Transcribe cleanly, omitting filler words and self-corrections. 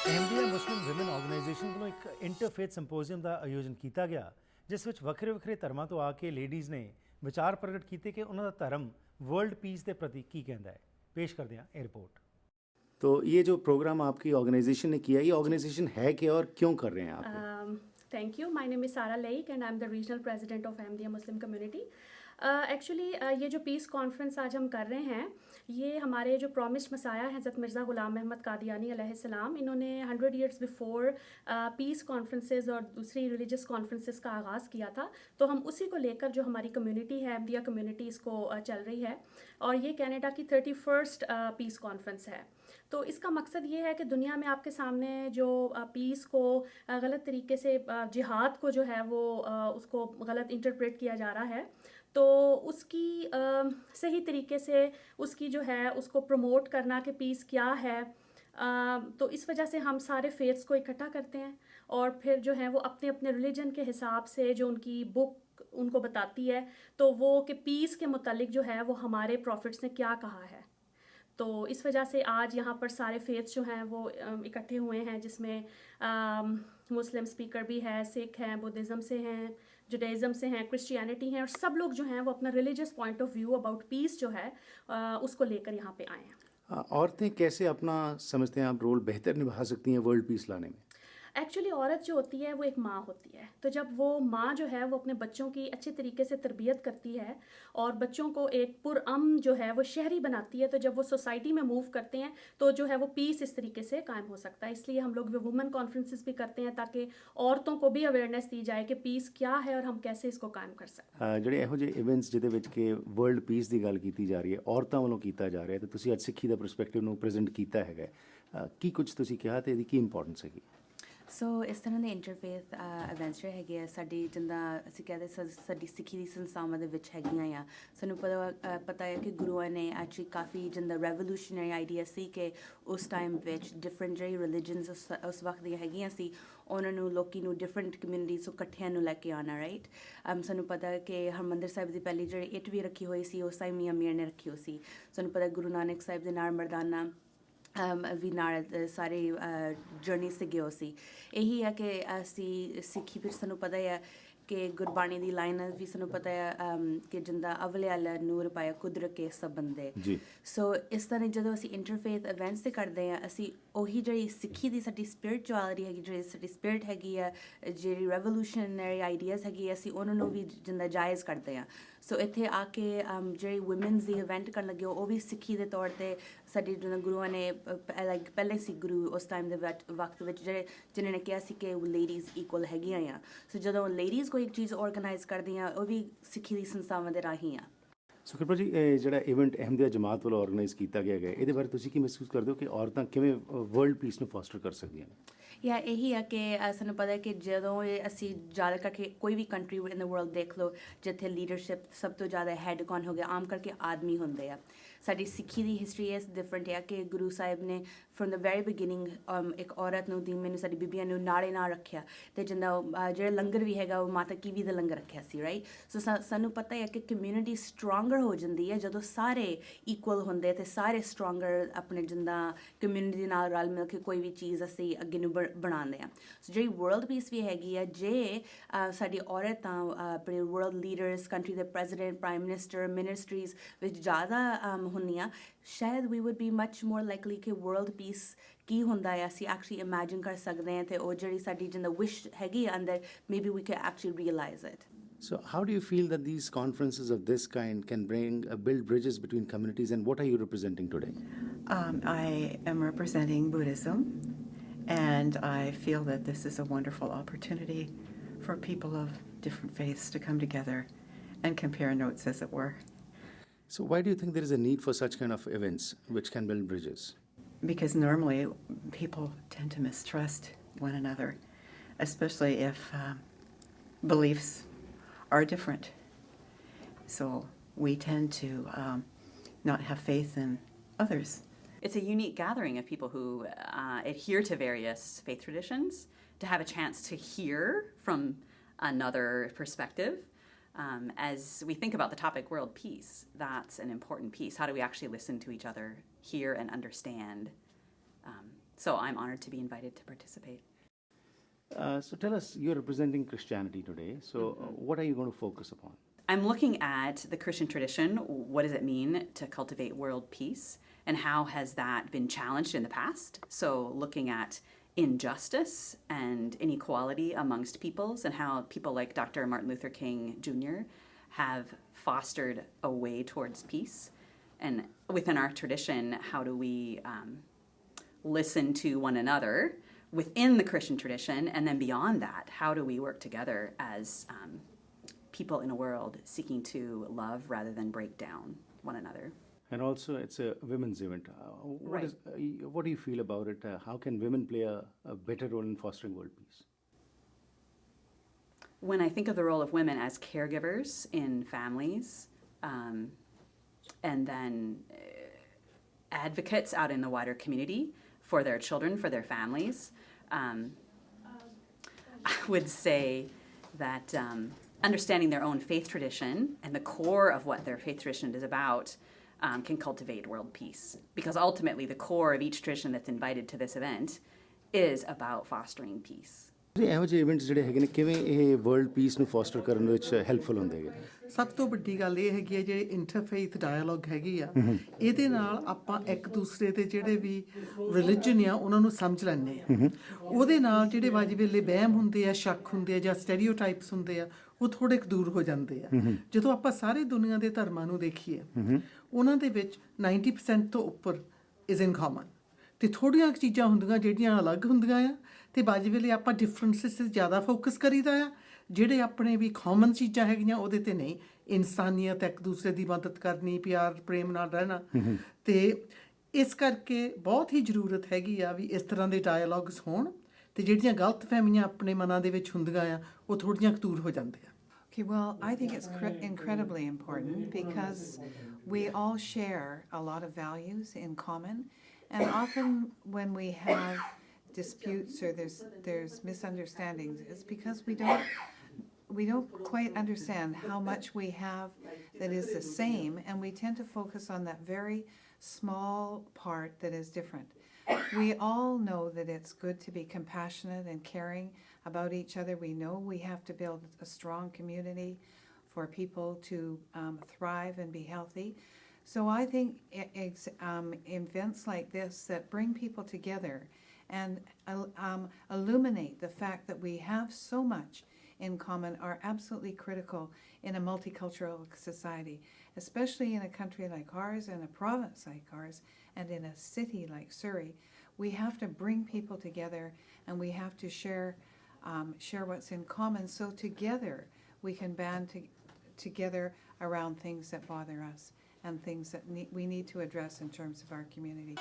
ਅਹਿਮਦੀਆ ਮੁਸਲਿਮ women organisation ਵੱਲੋਂ ਇੱਕ interfaith ਸਿੰਪੋਜ਼ੀਅਮ ਦਾ ਆਯੋਜਨ ਕੀਤਾ ਗਿਆ, ਜਿਸ ਵਿੱਚ ਵੱਖਰੇ ਵੱਖਰੇ ਧਰਮਾਂ ਤੋਂ ਆ ਕੇ ਲੇਡੀਜ਼ ਨੇ ਵਿਚਾਰ ਪ੍ਰਗਟ ਕੀਤੇ ਕਿ ਉਹਨਾਂ ਦਾ ਧਰਮ वर्ल्ड पीस के प्रति की कहता है। पेश कर दिया ये रिपोर्ट। तो ये जो प्रोग्राम आपकी ऑर्गेनाइजेशन ने किया, ये ऑर्गेनाइजेशन है क्या और क्यों कर रहे हैं आप? Thank you. My name is Sara Laik and I'm the regional president of Ahmadiyya Muslim community. Actually ये जो पीस कॉन्फ्रेंस आज हम कर रहे हैं, ये हमारे जो प्रॉमिस्ड मसाया हज़रत मिर्ज़ा ग़ुलाम अहमद कादियानी अलैहिस्सलाम, इन्होंने 100 years बिफोर पीस कॉन्फ्रेंसेस और दूसरी रिलीजियस कॉन्फ्रेंसेस का आगाज़ किया था। तो हम उसी को लेकर जो हमारी कम्युनिटी है, अहमदिया कम्युनिटी, इसको चल रही है और ये कनाडा की 31st पीस कॉन्फ्रेंस है। तो इसका मकसद ये है कि दुनिया में आपके सामने जो पीस को गलत तरीके से जिहाद को जो है वो उसको गलत इंटरप्रेट किया जा रहा है, तो उसकी सही तरीके से उसकी जो है उसको प्रमोट करना कि पीस क्या है। तो इस वजह से हम सारे फेथ्स को इकट्ठा करते हैं और फिर जो है वो अपने अपने रिलीजन के हिसाब से जो उनकी बुक उनको बताती है, तो वो कि पीस के मुतालिक जो है वो हमारे प्रॉफिट्स ने क्या कहा है। तो इस वजह से आज यहाँ पर सारे फेथ्स जो हैं वो इकट्ठे हुए हैं, जिसमें मुस्लिम स्पीकर भी है, सिख हैं, बुद्धिज़्म से हैं, जुडाइज़म से हैं, क्रिश्चियनिटी हैं, और सब लोग जो हैं वो अपना religious point of view about piece जो है उसको लेकर यहाँ पे आए हैं। औरतें कैसे अपना समझते हैं आप रोल बेहतर निभा सकती हैं वर्ल्ड पीस लाने में? एक्चुअली औरत जो होती है वो एक माँ होती है, तो जब वो माँ जो है वो अपने बच्चों की अच्छे तरीके से तरबियत करती है और बच्चों को एक पुरअमन जो है वो शहरी बनाती है, तो जब वो सोसाइटी में मूव करते हैं तो जो है वो पीस इस तरीके से कायम हो सकता है। इसलिए हम लोग वुमेन कॉन्फ्रेंसेस भी करते हैं ताकि औरतों को भी अवेयरनेस दी जाए कि पीस क्या है और हम कैसे इसको कायम कर सकते हैं। ਜਿਹੜੇ ਇਹੋ ਜਿਹੇ ਇਵੈਂਟਸ ਜਿਹਦੇ ਵਿੱਚ ਕਿ ਵਰਲਡ ਪੀਸ ਦੀ ਗੱਲ ਕੀਤੀ ਜਾ ਰਹੀ ਹੈ, ਔਰਤਾਂ ਵੱਲੋਂ ਕੀਤਾ ਜਾ ਰਿਹਾ, ਤੇ ਤੁਸੀਂ ਅੱਜ ਸਿੱਖੀ ਦਾ ਪਰਸਪੈਕਟਿਵ ਨੂੰ ਪ੍ਰੈਜ਼ੈਂਟ ਕੀਤਾ ਹੈਗਾ, ਕੀ ਕੁਝ ਤੁਸੀਂ ਕਿਹਾ ਤੇ ਇਹਦੀ ਕੀ ਇੰਪੋਰਟੈਂਸ ਹੈਗੀ? ਸੋ ਇਸ ਤਰ੍ਹਾਂ ਦੇ ਇੰਟਰਫੇਥ ਇਵੈਂਟਸ ਜਿਹੜੇ ਹੈਗੇ ਆ ਸਾਡੀ ਜਿੱਦਾਂ ਅਸੀਂ ਕਹਿੰਦੇ ਸਾਡੀ ਸਿੱਖੀ ਦੀ ਸੰਸਥਾਵਾਂ ਦੇ ਵਿੱਚ ਹੈਗੀਆਂ ਆ। ਸਾਨੂੰ ਪਤਾ ਹੈ ਕਿ ਗੁਰੂਆਂ ਨੇ ਐਕਚੁਅਲੀ ਕਾਫੀ ਜਿੱਦਾਂ ਰੈਵੋਲੂਸ਼ਨਰੀ ਆਈਡੀਆ ਸੀ ਕਿ ਉਸ ਟਾਈਮ ਵਿੱਚ ਡਿਫਰੈਂਟ ਜਿਹੜੀ ਰਿਲੀਜਨਸ ਉਸ ਵਕਤ ਦੀਆਂ ਹੈਗੀਆਂ ਸੀ, ਉਹਨਾਂ ਨੂੰ ਲੋਕੀ ਨੂੰ ਡਿਫਰੈਂਟ ਕਮਿਊਨਿਟੀਜ਼ ਤੋਂ ਇਕੱਠਿਆਂ ਨੂੰ ਲੈ ਕੇ ਆਉਣਾ, ਰਾਈਟ। ਸਾਨੂੰ ਪਤਾ ਹੈ ਕਿ ਹਰਿਮੰਦਰ ਸਾਹਿਬ ਦੀ ਪਹਿਲੀ ਜਿਹੜੀ ਇੱਟ ਵੀ ਰੱਖੀ ਹੋਈ ਸੀ ਉਸ ਟਾਈਮ ਮੀਆਂ ਮੀਰ ਨੇ ਰੱਖੀ ਹੋਈ ਸੀ। ਸਾਨੂੰ ਪਤਾ ਗੁਰੂ ਨਾਨਕ ਸਾਹਿਬ ਦੇ ਨਾਲ ਮਰਦਾਨਾ ਵੀ ਨਾਲ ਸਾਰੇ ਜਰਨੀ ਸੀਗੇ ਉਹ ਸੀ। ਇਹੀ ਹੈ ਕਿ ਅਸੀਂ ਸਿੱਖੀ ਵਿੱਚ ਸਾਨੂੰ ਪਤਾ ਹੈ ਕਿ ਗੁਰਬਾਣੀ ਦੀ ਲਾਈਨ ਵੀ ਸਾਨੂੰ ਪਤਾ ਹੈ ਕਿ ਜਿੰਦਾ ਅਵਲੇ ਅਲ ਨੂਰ ਪਾਇਆ ਕੁਦਰਤ ਕੇ ਸਭ ਬੰਦੇ। ਸੋ ਇਸ ਤਰ੍ਹਾਂ ਜਦੋਂ ਅਸੀਂ ਇੰਟਰਫੇਥ ਇਵੈਂਟਸ 'ਤੇ ਕਰਦੇ ਹਾਂ, ਅਸੀਂ ਉਹੀ ਜਿਹੜੀ ਸਿੱਖੀ ਦੀ ਸਾਡੀ ਸਪਿਰਿਚੁਅਲਿਟੀ ਹੈਗੀ, ਜਿਹੜੀ ਸਾਡੀ ਸਪਿਰਿਟ ਹੈਗੀ ਆ, ਜਿਹੜੀ ਰੈਵੋਲੂਸ਼ਨਰੀ ਆਈਡੀਆਜ਼ ਹੈਗੀ, ਅਸੀਂ ਉਹਨਾਂ ਨੂੰ ਵੀ ਜਿੰਦਾ ਜਾਇਜ਼ ਕਰਦੇ ਹਾਂ। ਸੋ ਇੱਥੇ ਆ ਕੇ ਜਿਹੜੀ ਵੂਮਨਸ ਦੀ ਇਵੈਂਟ ਕਰਨ ਲੱਗੇ ਉਹ ਵੀ ਸਿੱਖੀ ਦੇ ਤੌਰ 'ਤੇ ਸਾਡੀ ਜਿੱਦਾਂ ਗੁਰੂਆਂ ਨੇ ਲਾਈਕ ਪਹਿਲੇ ਸੀ ਗੁਰੂ ਉਸ ਟਾਈਮ ਦੇ ਵਕਤ ਵਿੱਚ ਜਿਹਨਾਂ ਨੇ ਕਿਹਾ ਸੀ ਕਿ ਲੇਡੀਜ਼ ਇਕੁਅਲ ਹੈਗੀਆਂ ਆ। ਸੋ ਜਦੋਂ ਲੇਡੀਜ਼ ਕੋਈ ਇੱਕ ਚੀਜ਼ ਆਰਗੇਨਾਈਜ਼ ਕਰਦੀਆਂ ਉਹ ਵੀ ਸਿੱਖੀ ਦੀ ਸੰਸਥਾਵਾਂ ਦੇ ਰਾਹੀਂ ਆ। ਸੋ ਕਿਰਪਾ ਜੀ, ਜਿਹੜਾ ਇਵੈਂਟ ਅਹਿਮਦੀਆ ਜਮਾਤ ਵੱਲੋਂ ਆਰਗੇਨਾਈਜ਼ ਕੀਤਾ ਗਿਆ ਹੈ, ਇਹਦੇ ਬਾਰੇ ਤੁਸੀਂ ਕੀ ਮਹਿਸੂਸ ਕਰਦੇ ਹੋ ਕਿ ਔਰਤਾਂ ਕਿਵੇਂ ਵਰਲਡ ਪੀਸ ਨੂੰ ਫੋਸਟਰ ਕਰ ਸਕਦੀਆਂ ਨੇ? ਜਾਂ ਇਹੀ ਹੈ ਕਿ ਸਾਨੂੰ ਪਤਾ ਹੈ ਕਿ ਜਦੋਂ ਅਸੀਂ ਜ਼ਿਆਦਾ ਕਰਕੇ ਕੋਈ ਵੀ ਕੰਟਰੀ ਇਨ ਦ ਵਰਲਡ ਦੇਖ ਲਓ ਜਿੱਥੇ ਲੀਡਰਸ਼ਿਪ ਸਭ ਤੋਂ ਜ਼ਿਆਦਾ ਹੈਡ ਕੌਣ ਹੋ ਗਿਆ, ਆਮ ਕਰਕੇ ਆਦਮੀ ਹੁੰਦੇ ਆ। ਸਾਡੀ ਸਿੱਖੀ ਦੀ ਹਿਸਟਰੀ ਇਸ ਡਿਫਰੈਂਟ ਹੈ ਕਿ ਗੁਰੂ ਸਾਹਿਬ ਨੇ ਫਰੋਮ ਦ ਵੈਰੀ ਬਿਗਿਨਿੰਗ ਇੱਕ ਔਰਤ ਨੂੰ ਦੀ ਮੈਨੂੰ ਸਾਡੀ ਬੀਬੀਆਂ ਨੂੰ ਨਾਲੇ ਨਾਲ ਰੱਖਿਆ, ਅਤੇ ਜਿੱਦਾਂ ਜਿਹੜਾ ਲੰਗਰ ਵੀ ਹੈਗਾ ਉਹ ਮਾਤਾ ਕੀਵੀ ਦਾ ਲੰਗਰ ਰੱਖਿਆ ਸੀ, ਰਾਈਟ। ਸੋ ਸਾਨੂੰ ਪਤਾ ਹੈ ਕਿ ਕਮਿਊਨਿਟੀ ਸਟਰੋਂਗਰ ਹੋ ਜਾਂਦੀ ਹੈ ਜਦੋਂ ਸਾਰੇ ਇਕੁਅਲ ਹੁੰਦੇ ਅਤੇ ਸਾਰੇ ਸਟਰੋਂਗਰ ਆਪਣੇ ਜਿੱਦਾਂ ਕਮਿਊਨਿਟੀ ਦੇ ਨਾਲ ਰਲ ਮਿਲ ਕੇ ਕੋਈ ਵੀ ਚੀਜ਼ ਅਸੀਂ ਅੱਗੇ ਨੂੰ ਬਣਾਉਂਦੇ ਹਾਂ। ਸੋ ਜਿਹੜੀ ਵਰਲਡ ਪੀਸ ਵੀ ਹੈਗੀ ਆ, ਜੇ ਸਾਡੀ ਔਰਤਾਂ ਆਪਣੇ ਵਰਲਡ ਲੀਡਰਸ, ਕੰਟਰੀ ਦੇ ਪ੍ਰੈਜ਼ੀਡੈਂਟ, ਪ੍ਰਾਈਮ ਮਿਨਿਸਟਰ, ਮਿਨਿਸਟਰੀਜ਼ ਵਿੱਚ ਜ਼ਿਆਦਾ ਹੁੰਦੀਆਂ, ਸ਼ਾਇਦ we would be much more likely ਕਿ ਵਰਲਡ ਪੀਸ ਕੀ ਹੁੰਦਾ ਹੈ ਅਸੀਂ ਐਕਚੁਅਲੀ ਇਮੈਜਿਨ ਕਰ ਸਕਦੇ ਹਾਂ, ਅਤੇ ਉਹ ਜਿਹੜੀ ਸਾਡੀ ਜਿੱਦਾਂ ਵਿਸ਼ ਹੈਗੀ ਆ ਅੰਦਰ, maybe we can actually realise it. So how do you feel that these conferences of this kind can build bridges between communities, and what are you representing today? I am representing Buddhism, and I feel that this is a wonderful opportunity for people of different faiths to come together and compare notes, as it were. So why do you think there is a need for such kind of events which can build bridges? Because normally people tend to mistrust one another, especially if beliefs are different. So we tend to not have faith in others. It's a unique gathering of people who adhere to various faith traditions, to have a chance to hear from another perspective. As we think about the topic world peace, that's an important piece. How do we actually listen to each other, hear and understand So I'm honored to be invited to participate. So tell us, you're representing Christianity today. So what are you going to focus upon? I'm looking at the Christian tradition. What does it mean to cultivate world peace? And how has that been challenged in the past? So looking at injustice and inequality amongst peoples and how people like Dr. Martin Luther King Jr. have fostered a way towards peace. And within our tradition, how do we listen to one another within the Christian tradition? And then beyond that, how do we work together as people in a world seeking to love rather than break down one another? And also, it's a women's event. Right. What do you feel about it? How can women play a better role in fostering world peace? When I think of the role of women as caregivers in families, and then advocates out in the wider community for their children, for their families, I would say that understanding their own faith tradition and the core of what their faith tradition is about can cultivate world peace. Because ultimately, the core of each tradition that's invited to this event is about fostering peace. ਇਹੋ ਜਿਹੇ events ਜਿਹੜੇ ਹੈਗੇ ਨੇ ਕਿਵੇਂ ਇਹ world piece ਨੂੰ foster ਕਰਨ ਵਿੱਚ ਹੈਲਪਫੁਲ ਹੁੰਦੇ ਹੈਗੇ? ਸਭ ਤੋਂ ਵੱਡੀ ਗੱਲ ਇਹ ਹੈਗੀ ਹੈ ਜਿਹੜੇ ਇੰਟਰਫੇਥ ਡਾਇਲੋਗ ਹੈਗੀ ਆ ਇਹਦੇ ਨਾਲ ਆਪਾਂ ਇੱਕ ਦੂਸਰੇ ਦੇ ਜਿਹੜੇ ਵੀ ਰਿਲੀਜਨ ਆ ਉਹਨਾਂ ਨੂੰ ਸਮਝ ਲੈਂਦੇ ਆ। ਉਹਦੇ ਨਾਲ ਜਿਹੜੇ ਵਾਜੀ ਵੇਲੇ ਵਹਿਮ ਹੁੰਦੇ ਆ, ਸ਼ੱਕ ਹੁੰਦੇ ਆ ਜਾਂ ਸਟੈਰੀਓਟਾਈਪਸ ਹੁੰਦੇ ਆ ਉਹ ਥੋੜ੍ਹੇ ਕੁ ਦੂਰ ਹੋ ਜਾਂਦੇ ਆ। ਜਦੋਂ ਆਪਾਂ ਸਾਰੇ ਦੁਨੀਆ ਦੇ ਧਰਮਾਂ ਨੂੰ ਦੇਖੀਏ ਉਹਨਾਂ ਦੇ ਵਿੱਚ 90% ਤੋਂ ਉੱਪਰ ਇਜ਼ ਇਨ ਕਾਮਨ ਅਤੇ ਥੋੜ੍ਹੀਆਂ ਕੁ ਚੀਜ਼ਾਂ ਹੁੰਦੀਆਂ ਜਿਹੜੀਆਂ ਅਲੱਗ ਹੁੰਦੀਆਂ ਆ ਅਤੇ ਬਾਜੀ ਵੇਲੇ ਆਪਾਂ ਡਿਫਰੈਂਸਿਸ 'ਤੇ ਜ਼ਿਆਦਾ ਫੋਕਸ ਕਰੀਦਾ ਆ। ਜਿਹੜੇ ਆਪਣੇ ਵੀ ਕਾਮਨ ਚੀਜ਼ਾਂ ਹੈਗੀਆਂ ਉਹਦੇ 'ਤੇ ਨਹੀਂ, ਇਨਸਾਨੀਅਤ, ਇੱਕ ਦੂਸਰੇ ਦੀ ਮਦਦ ਕਰਨੀ, ਪਿਆਰ ਪ੍ਰੇਮ ਨਾਲ ਰਹਿਣਾ। ਅਤੇ ਇਸ ਕਰਕੇ ਬਹੁਤ ਹੀ ਜ਼ਰੂਰਤ ਹੈਗੀ ਆ ਵੀ ਇਸ ਤਰ੍ਹਾਂ ਦੇ ਡਾਇਲੋਗਸ ਹੋਣ ਅਤੇ ਜਿਹੜੀਆਂ ਗਲਤ ਫਹਿਮੀਆਂ ਆਪਣੇ ਮਨਾਂ ਦੇ ਵਿੱਚ ਹੁੰਦੀਆਂ ਆ ਉਹ ਥੋੜ੍ਹੀਆਂ ਕੁ ਦੂਰ ਹੋ ਜਾਂਦੇ ਆ। Okay, well, I think it's incredibly important because we all share a lot of values in common, and often when we have disputes or there's misunderstandings, it's because we don't quite understand how much we have that is the same, and we tend to focus on that very small part that is different. We all know that it's good to be compassionate and caring about each other. We know we have to build a strong community for people to thrive and be healthy. So I think events like this that bring people together and illuminate the fact that we have so much in common are absolutely critical in a multicultural society, especially in a country like ours, in a province like ours, and in a city like Surrey. We have to bring people together and we have to share what's in common so together we can band together around things that bother us and things that we need to address in terms of our community.